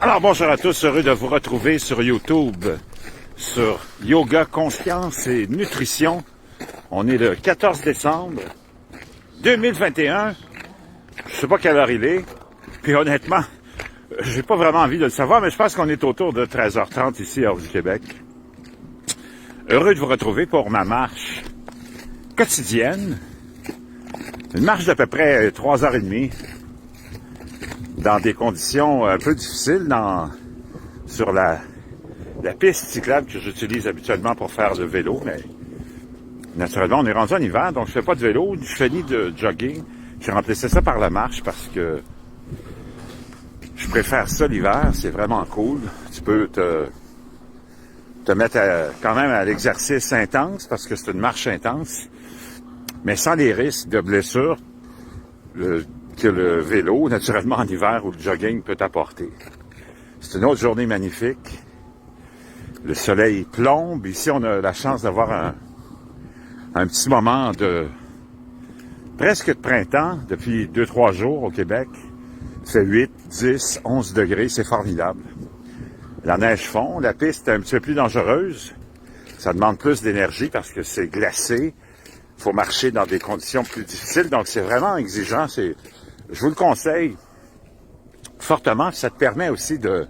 Alors bonjour à tous, heureux de vous retrouver sur YouTube, sur Yoga, Conscience et Nutrition. On est le 14 décembre 2021. Je sais pas quelle heure il est. Puis honnêtement, j'ai pas vraiment envie de le savoir, mais je pense qu'on est autour de 13h30 ici, hors du Québec. Heureux de vous retrouver pour ma marche quotidienne. Une marche d'à peu près 3h30. Dans des conditions un peu difficiles sur la piste cyclable que j'utilise habituellement pour faire le vélo, mais naturellement, on est rendu en hiver, donc je fais pas de vélo, je fais ni de jogging. J'ai remplacé ça par la marche parce que je préfère ça l'hiver, c'est vraiment cool. Tu peux te mettre quand même à l'exercice intense parce que c'est une marche intense, mais sans les risques de blessures que le vélo, naturellement en hiver, ou le jogging peut apporter. C'est une autre journée magnifique. Le soleil plombe. Ici, on a la chance d'avoir un petit moment presque de printemps depuis 2-3 jours au Québec. Il fait 8, 10, 11 degrés, c'est formidable. La neige fond, la piste est un petit peu plus dangereuse. Ça demande plus d'énergie parce que c'est glacé. Il faut marcher dans des conditions plus difficiles, donc c'est vraiment exigeant. Je vous le conseille fortement. Ça te permet aussi de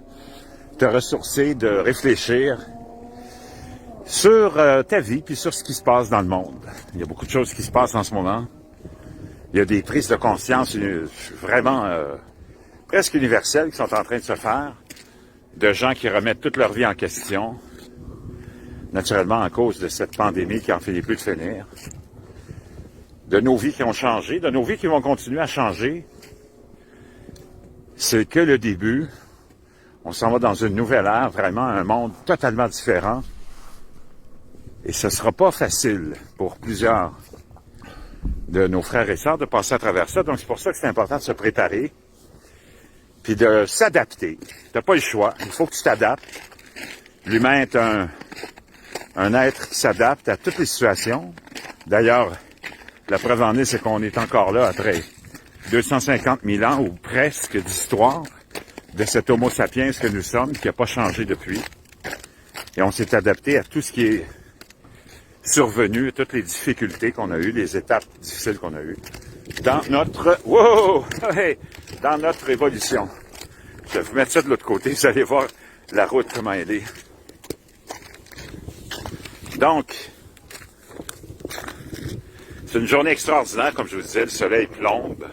te ressourcer, de réfléchir sur ta vie puis sur ce qui se passe dans le monde. Il y a beaucoup de choses qui se passent en ce moment. Il y a des prises de conscience vraiment presque universelles qui sont en train de se faire, de gens qui remettent toute leur vie en question, naturellement à cause de cette pandémie qui en finit plus de finir. De nos vies qui ont changé, de nos vies qui vont continuer à changer. C'est que le début. On s'en va dans une nouvelle ère, vraiment un monde totalement différent. Et ce ne sera pas facile pour plusieurs de nos frères et sœurs de passer à travers ça. Donc c'est pour ça que c'est important de se préparer puis de s'adapter. Tu n'as pas le choix, il faut que tu t'adaptes. L'humain est un être qui s'adapte à toutes les situations. D'ailleurs, la preuve en est, c'est qu'on est encore là après 250 000 ans ou presque d'histoire de cet homo sapiens que nous sommes, qui n'a pas changé depuis. Et on s'est adapté à tout ce qui est survenu, toutes les difficultés qu'on a eues, les étapes difficiles qu'on a eues dans dans notre évolution. Je vais vous mettre ça de l'autre côté, vous allez voir la route comment elle est. Donc, c'est une journée extraordinaire, comme je vous disais, le soleil plombe.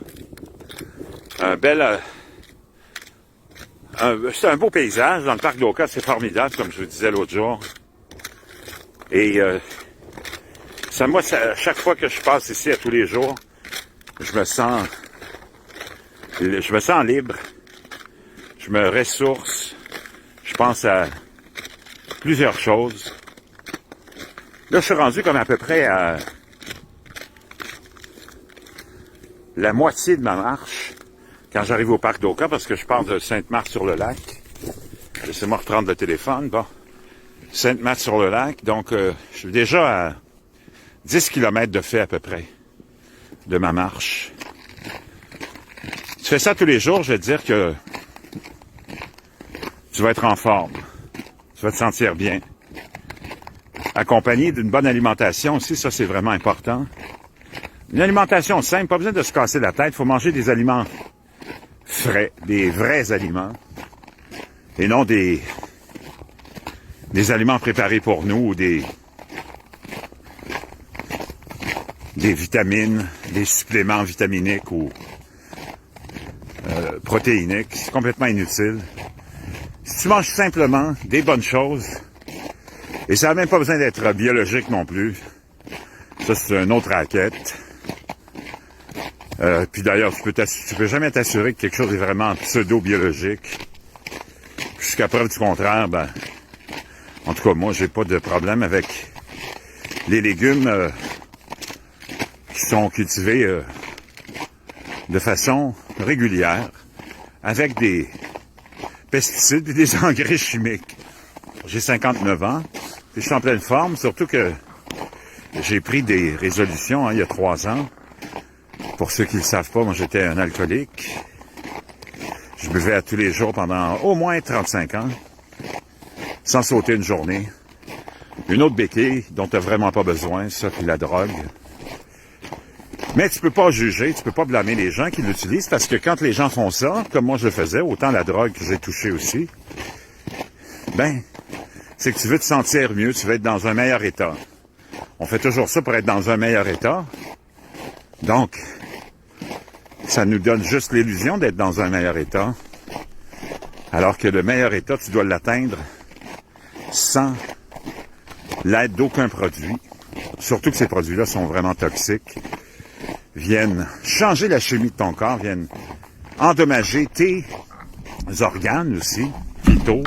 C'est un beau paysage. Dans le parc d'Oka, c'est formidable, comme je vous disais l'autre jour. Et chaque fois que je passe ici, à tous les jours, je me sens libre. Je me ressource. Je pense à plusieurs choses. Là, je suis rendu comme à peu près à la moitié de ma marche quand j'arrive au parc d'Oka, parce que je pars de Sainte-Marthe-sur-le-Lac. Laissez-moi reprendre le téléphone. Bon, Sainte-Marthe-sur-le-Lac, donc je suis déjà à 10 km de fait à peu près de ma marche. Tu fais ça tous les jours, je vais te dire que tu vas être en forme. Tu vas te sentir bien. Accompagné d'une bonne alimentation aussi, ça c'est vraiment important. Une alimentation simple, pas besoin de se casser la tête, il faut manger des aliments frais, des vrais aliments, et non des aliments préparés pour nous, ou des vitamines, des suppléments vitaminiques ou protéiniques. C'est complètement inutile. Si tu manges simplement des bonnes choses, et ça n'a même pas besoin d'être biologique non plus, ça c'est une autre raquette. Puis d'ailleurs, tu peux jamais t'assurer que quelque chose est vraiment pseudo-biologique. Jusqu'à preuve du contraire, en tout cas, moi, j'ai pas de problème avec les légumes qui sont cultivés de façon régulière, avec des pesticides et des engrais chimiques. J'ai 59 ans, puis je suis en pleine forme, surtout que j'ai pris des résolutions il y a 3 ans. Pour ceux qui ne le savent pas, moi j'étais un alcoolique. Je buvais à tous les jours pendant au moins 35 ans, sans sauter une journée. Une autre béquille dont tu n'as vraiment pas besoin, ça, puis la drogue. Mais tu peux pas juger, tu peux pas blâmer les gens qui l'utilisent, parce que quand les gens font ça, comme moi je le faisais, autant la drogue que j'ai touché aussi, ben, c'est que tu veux te sentir mieux, tu veux être dans un meilleur état. On fait toujours ça pour être dans un meilleur état. Donc, ça nous donne juste l'illusion d'être dans un meilleur état. Alors que le meilleur état, tu dois l'atteindre sans l'aide d'aucun produit. Surtout que ces produits-là sont vraiment toxiques. Viennent changer la chimie de ton corps, viennent endommager tes organes aussi, vitaux,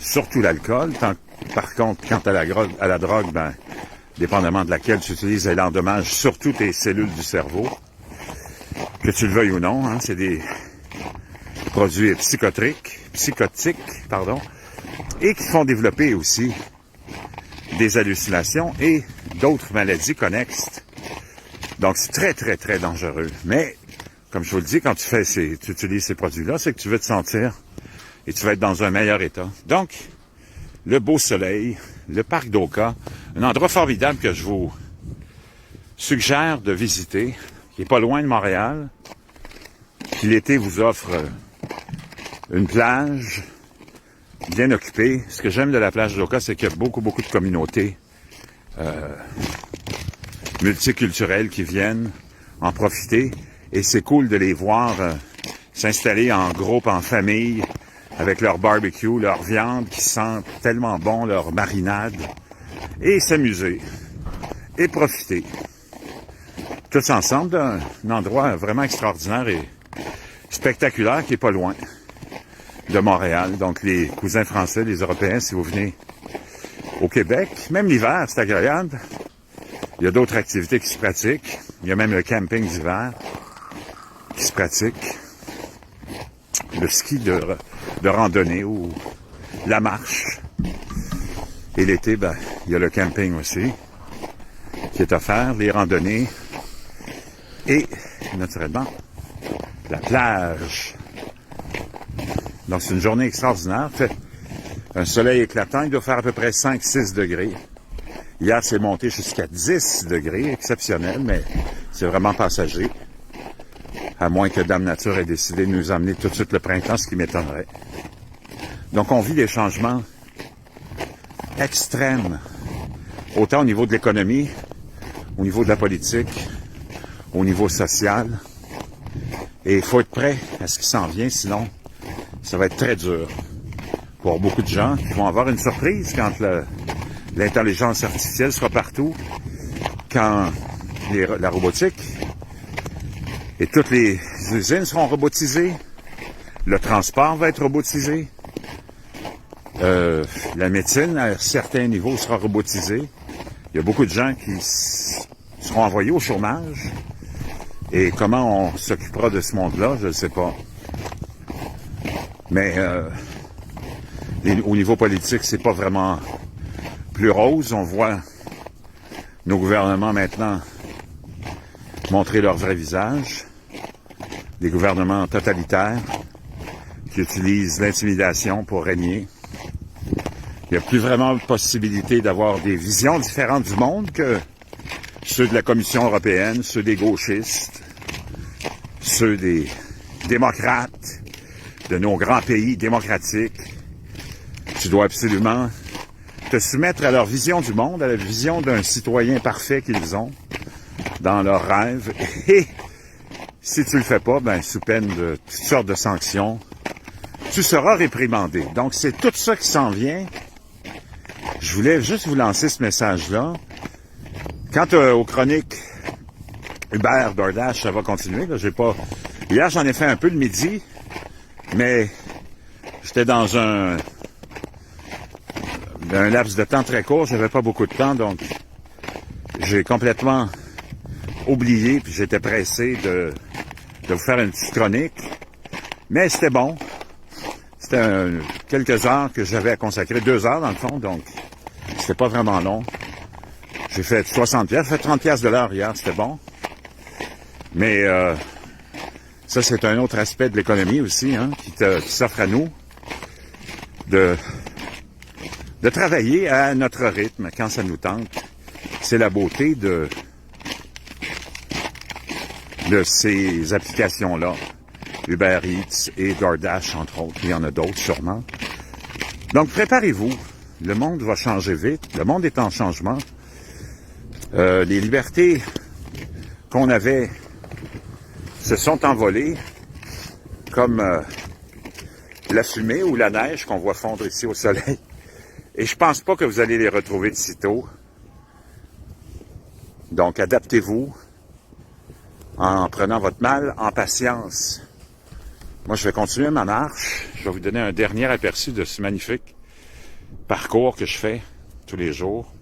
surtout l'alcool. Par contre, quant à la drogue, ben, dépendamment de laquelle tu utilises, elle endommage surtout tes cellules du cerveau. Que tu le veuilles ou non, hein, c'est des produits psychotiques, et qui font développer aussi des hallucinations et d'autres maladies connexes. Donc, c'est très, très, très dangereux. Mais, comme je vous le dis, quand tu utilises ces produits-là, c'est que tu veux te sentir et tu vas être dans un meilleur état. Donc, le beau soleil, le parc d'Oka, un endroit formidable que je vous suggère de visiter, qui est pas loin de Montréal, qui l'été vous offre une plage bien occupée. Ce que j'aime de la plage d'Oka, c'est qu'il y a beaucoup, beaucoup de communautés multiculturelles qui viennent en profiter. Et c'est cool de les voir s'installer en groupe, en famille, avec leur barbecue, leur viande qui sent tellement bon, leur marinade, et s'amuser, et profiter. Tous ensemble d'un endroit vraiment extraordinaire et spectaculaire qui est pas loin de Montréal. Donc les cousins français, les Européens, si vous venez au Québec, même l'hiver, c'est agréable. Il y a d'autres activités qui se pratiquent. Il y a même le camping d'hiver qui se pratique. Le ski de randonnée ou la marche. Et l'été, ben, il y a le camping aussi qui est offert, les randonnées et, naturellement, la plage. Donc, c'est une journée extraordinaire. Fait un soleil éclatant, il doit faire à peu près 5-6 degrés. Hier, c'est monté jusqu'à 10 degrés, exceptionnel, mais c'est vraiment passager. À moins que Dame Nature ait décidé de nous emmener tout de suite le printemps, ce qui m'étonnerait. Donc, on vit des changements extrêmes, autant au niveau de l'économie, au niveau de la politique, au niveau social. Et il faut être prêt à ce qui s'en vient, sinon ça va être très dur pour beaucoup de gens qui vont avoir une surprise quand l'intelligence artificielle sera partout, quand la robotique et toutes les usines seront robotisées, le transport va être robotisé, la médecine à certains niveaux sera robotisée. Il y a beaucoup de gens qui seront envoyés au chômage. Et comment on s'occupera de ce monde-là, je ne sais pas. Mais au niveau politique, c'est pas vraiment plus rose. On voit nos gouvernements maintenant montrer leur vrai visage. Des gouvernements totalitaires qui utilisent l'intimidation pour régner. Il n'y a plus vraiment de possibilité d'avoir des visions différentes du monde que ceux de la Commission européenne, ceux des gauchistes, ceux des démocrates, de nos grands pays démocratiques. Tu dois absolument te soumettre à leur vision du monde, à la vision d'un citoyen parfait qu'ils ont dans leurs rêves. Et si tu le fais pas, ben, sous peine de toutes sortes de sanctions, tu seras réprimandé. Donc, c'est tout ça qui s'en vient. Je voulais juste vous lancer ce message-là. Quant aux chroniques Uber, DoorDash, ça va continuer. Là, Hier, j'en ai fait un peu le midi, mais j'étais dans un laps de temps très court. J'avais pas beaucoup de temps, donc j'ai complètement oublié, puis j'étais pressé de vous faire une petite chronique. Mais c'était bon. C'était quelques heures que j'avais à consacrer, 2 heures dans le fond, donc c'était pas vraiment long. J'ai fait 60$, j'ai fait 30$ de l'heure hier, c'était bon. Mais Ça, c'est un autre aspect de l'économie aussi, hein, qui s'offre à nous de travailler à notre rythme quand ça nous tente. C'est la beauté de ces applications-là. Uber Eats et DoorDash, entre autres. Il y en a d'autres, sûrement. Donc, préparez-vous. Le monde va changer vite. Le monde est en changement. Les libertés qu'on avait se sont envolées comme la fumée ou la neige qu'on voit fondre ici au soleil. Et je pense pas que vous allez les retrouver de sitôt. Donc, adaptez-vous en prenant votre mal en patience. Moi, je vais continuer ma marche. Je vais vous donner un dernier aperçu de ce magnifique parcours que je fais tous les jours.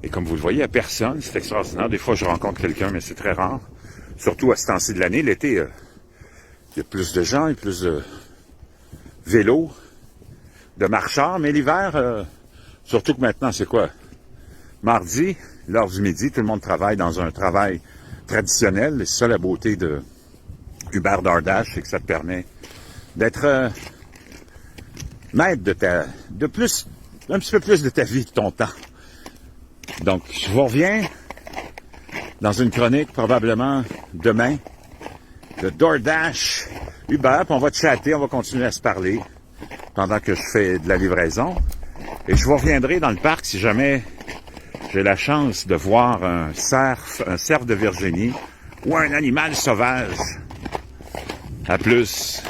Et comme vous le voyez, il n'y a personne. C'est extraordinaire. Des fois, je rencontre quelqu'un, mais c'est très rare. Surtout à ce temps-ci de l'année. L'été, il y a plus de gens, il y a plus de vélos, de marcheurs. Mais l'hiver, surtout que maintenant, c'est quoi? Mardi, l'heure du midi, tout le monde travaille dans un travail traditionnel. C'est ça la beauté de Uber DoorDash, c'est que ça te permet d'être maître un petit peu plus de ta vie, de ton temps. Donc, je vous reviens dans une chronique probablement demain de DoorDash, Uber, puis on va chatter, on va continuer à se parler pendant que je fais de la livraison. Et je vous reviendrai dans le parc si jamais j'ai la chance de voir un cerf de Virginie ou un animal sauvage. À plus.